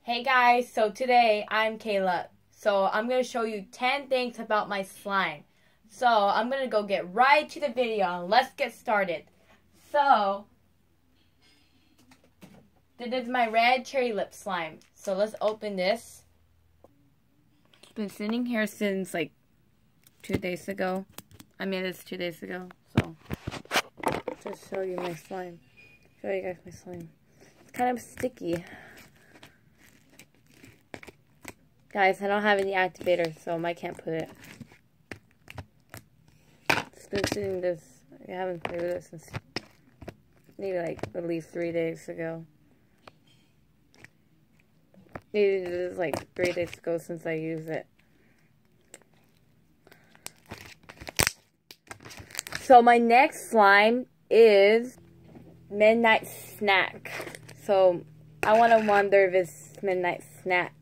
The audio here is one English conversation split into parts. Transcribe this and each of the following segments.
Hey guys, so today I'm Kayla. So I'm going to show you 10 things about my slime. So I'm going to go get right to the video and let's get started. So this is my red cherry lip slime. So let's open this. It's been sitting here since like 2 days ago. I made this 2 days ago. So just show you my slime. Show you guys my slime. It's kind of sticky. Guys, I don't have any activator, so I can't put it. It's been sitting this. I haven't played with it since maybe like at least 3 days ago. Maybe it was like 3 days ago since I used it. So my next slime is Midnight Snack. So I want to wonder if it's Midnight Snack.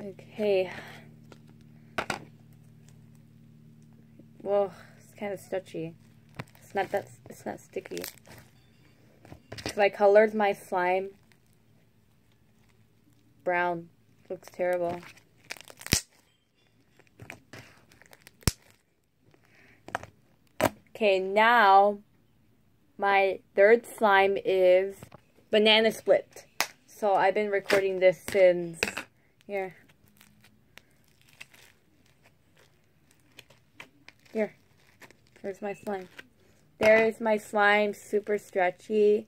Okay. Well, it's kind of stretchy. It's not sticky. So I colored my slime brown. Looks terrible. Okay, now my third slime is Banana Split. So I've been recording this since here. Here. There's my slime. There's my slime, super stretchy.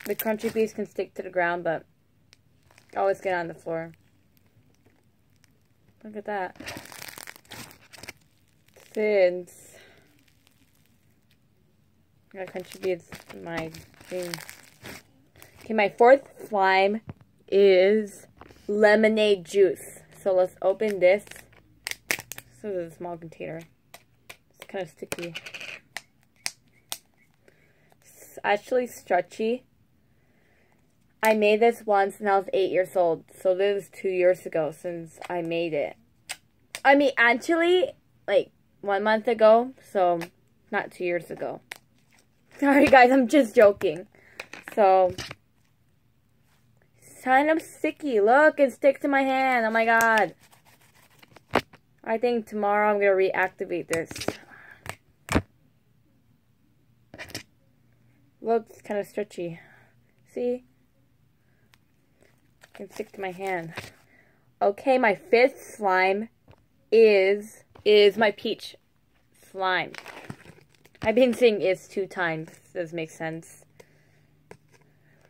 The crunchy piece can stick to the ground, but always get on the floor. Look at that. Since I got crunchy piece in my thing. Okay, my fourth slime is lemonade juice. So let's open this. This is a small container. It's kind of sticky. It's actually stretchy. I made this once when I was 8 years old. So this is 2 years ago since I made it. I mean, actually, like 1 month ago. So, not 2 years ago. Sorry guys, I'm just joking. So, it's kind of sticky. Look, it sticks to my hand. Oh my god. I think tomorrow I'm going to reactivate this. Look, it's kind of stretchy. See? It can stick to my hand. Okay, my fifth slime is my peach slime. I've been saying "is" 2 times. Does make sense.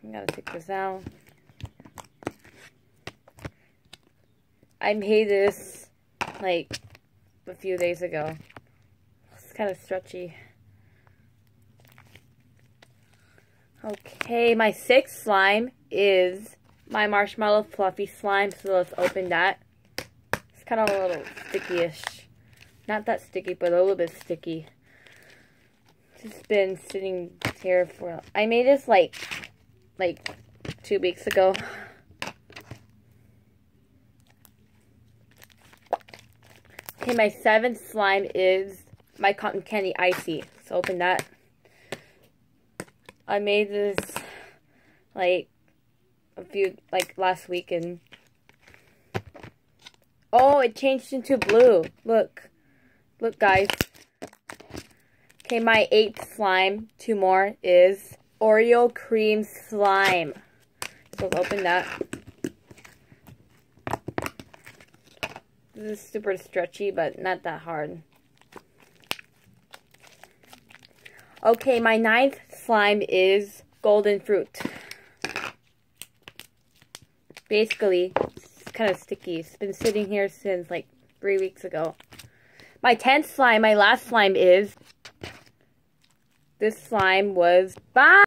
I gotta take this out. I made this like a few days ago. It's kind of stretchy. Okay, my sixth slime is my marshmallow fluffy slime. So let's open that. It's kind of a little sticky-ish. Not that sticky, but a little bit sticky. It's been sitting here for... I made this like 2 weeks ago. Okay, my seventh slime is my cotton candy icy. So open that. I made this last weekend. Oh, it changed into blue. Look guys. Okay, my eighth slime, 2 more, is Oreo cream slime. So let's open that. This is super stretchy, but not that hard. Okay, my ninth slime is golden fruit. Basically, it's kind of sticky. It's been sitting here since like 3 weeks ago. My 10th slime, my last slime is... This slime was... Bye!